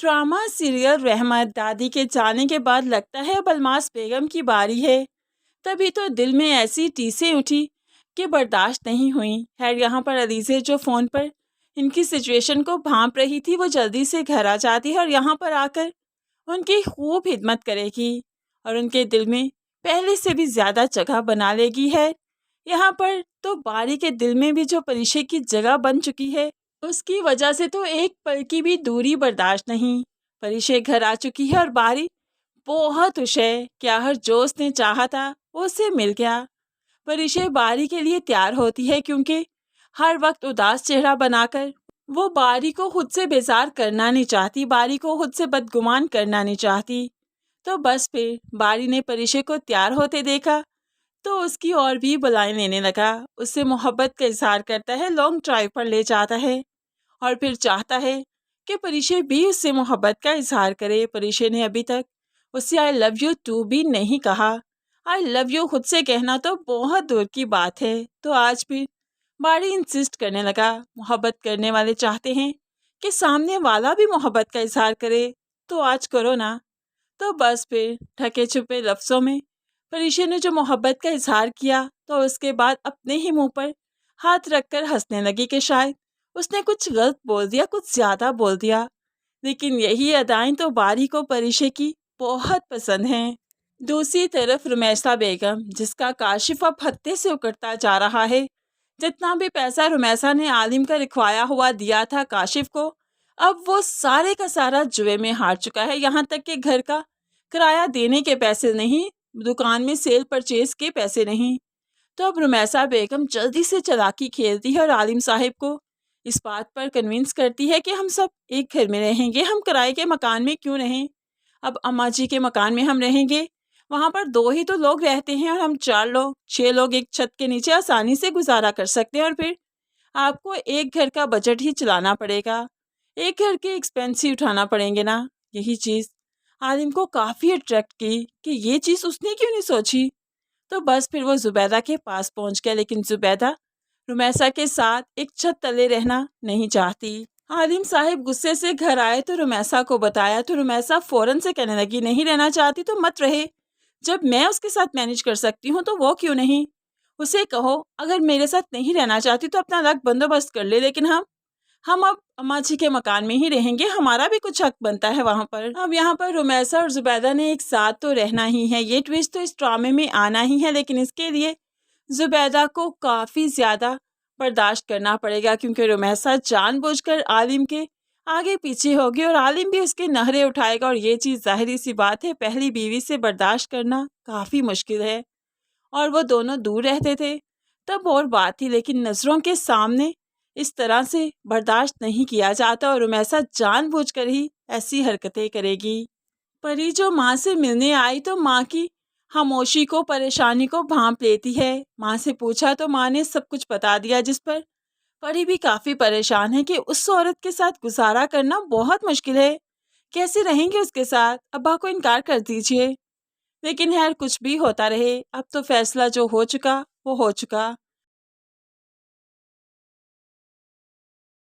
Drama serial रहमत दादी के जाने के बाद लगता है अब अलमास बेगम की बारी है। तभी तो दिल में ऐसी टीसें उठी कि बर्दाश्त नहीं हुई। खैर यहाँ पर अलीज़े जो फ़ोन पर इनकी सिचुएशन को भांप रही थी वो जल्दी से घर आ जाती है और यहाँ पर आकर उनकी खूब खिदमत करेगी और उनके दिल में पहले से भी ज़्यादा जगह बना लेगी है। यहाँ पर तो बारी के दिल में भी जो परिशे की जगह बन चुकी है उसकी वजह से तो एक पल की भी दूरी बर्दाश्त नहीं। परिशे घर आ चुकी है और बारी बहुत खुश है। क्या हर जो उसने चाहा था वो उसे मिल गया। परिशे बारी के लिए तैयार होती है क्योंकि हर वक्त उदास चेहरा बनाकर वो बारी को खुद से बेजार करना नहीं चाहती, बारी को खुद से बदगुमान करना नहीं चाहती। तो बस फिर बारी ने परिशे को तैयार होते देखा तो उसकी और भी बुलाएं लेने लगा। उससे मोहब्बत का इजहार करता है, लॉन्ग ड्राइव पर ले जाता है और फिर चाहता है कि परिशे भी उससे मोहब्बत का इजहार करे। परिशे ने अभी तक उससे आई लव यू टू भी नहीं कहा। आई लव यू खुद से कहना तो बहुत दूर की बात है। तो आज भी बारी इंसिस्ट करने लगा। मोहब्बत करने वाले चाहते हैं कि सामने वाला भी मोहब्बत का इजहार करे, तो आज करो ना। तो बस फिर ढके छुपे लफ्ज़ों में परिशे ने जो मोहब्बत का इजहार किया तो उसके बाद अपने ही मुंह पर हाथ रखकर हंसने लगी कि शायद उसने कुछ गलत बोल दिया, कुछ ज़्यादा बोल दिया। लेकिन यही अदाएं तो बारी को परिशे की बहुत पसंद हैं। दूसरी तरफ रुमैसा बेगम, जिसका काशिफ अब हत्ते से उकड़ता जा रहा है। जितना भी पैसा रुमैसा ने आलिम का लिखवाया हुआ दिया था काशिफ को, अब वो सारे का सारा जुए में हार चुका है। यहाँ तक कि घर का किराया देने के पैसे नहीं, दुकान में सेल परचेज के पैसे नहीं। तो अब रुमैसा बेगम जल्दी से चालाकी खेलती है और आलिम साहिब को इस बात पर कन्विंस करती है कि हम सब एक घर में रहेंगे, हम किराए के मकान में क्यों रहें। अब अम्मा जी के मकान में हम रहेंगे, वहाँ पर 2 ही तो लोग रहते हैं और हम 4 लोग 6 लोग एक छत के नीचे आसानी से गुजारा कर सकते हैं। और फिर आपको एक घर का बजट ही चलाना पड़ेगा, एक घर के एक्सपेंस ही उठाना पड़ेंगे ना। यही चीज़ आलिम को काफ़ी अट्रैक्ट की कि ये चीज़ उसने क्यों नहीं सोची। तो बस फिर वो ज़ुबैदा के पास पहुंच गया, लेकिन ज़ुबैदा रुमैसा के साथ एक छत तले रहना नहीं चाहती। आलिम साहिब गुस्से से घर आए तो रुमैसा को बताया तो रुमैसा फ़ौरन से कहने लगी, नहीं रहना चाहती तो मत रहे, जब मैं उसके साथ मैनेज कर सकती हूँ तो वो क्यों नहीं। उसे कहो अगर मेरे साथ नहीं रहना चाहती तो अपना अलग बंदोबस्त कर ले, लेकिन हम अब अम्मा जी के मकान में ही रहेंगे, हमारा भी कुछ हक बनता है वहाँ पर। अब यहाँ पर रुमैसा और ज़ुबैदा ने एक साथ तो रहना ही है, ये ट्विस्ट तो इस ड्रामे में आना ही है। लेकिन इसके लिए ज़ुबैदा को काफ़ी ज़्यादा बर्दाश्त करना पड़ेगा क्योंकि रुमैसा जानबूझकर आलिम के आगे पीछे होगी और आलिम भी उसके नखरे उठाएगा। और ये चीज़ ज़ाहिरी सी बात है, पहली बीवी से बर्दाश्त करना काफ़ी मुश्किल है। और वो दोनों दूर रहते थे तब और बात थी, लेकिन नज़रों के सामने इस तरह से बर्दाश्त नहीं किया जाता और रुमैसा जानबूझकर ही ऐसी हरकतें करेगी। परी जो माँ से मिलने आई तो माँ की खामोशी को, परेशानी को भांप लेती है। माँ से पूछा तो माँ ने सब कुछ बता दिया, जिस पर परी भी काफ़ी परेशान है कि उस औरत के साथ गुजारा करना बहुत मुश्किल है, कैसे रहेंगे उसके साथ, अब्बा को इनकार कर दीजिए। लेकिन खैर कुछ भी होता रहे, अब तो फैसला जो हो चुका वो हो चुका।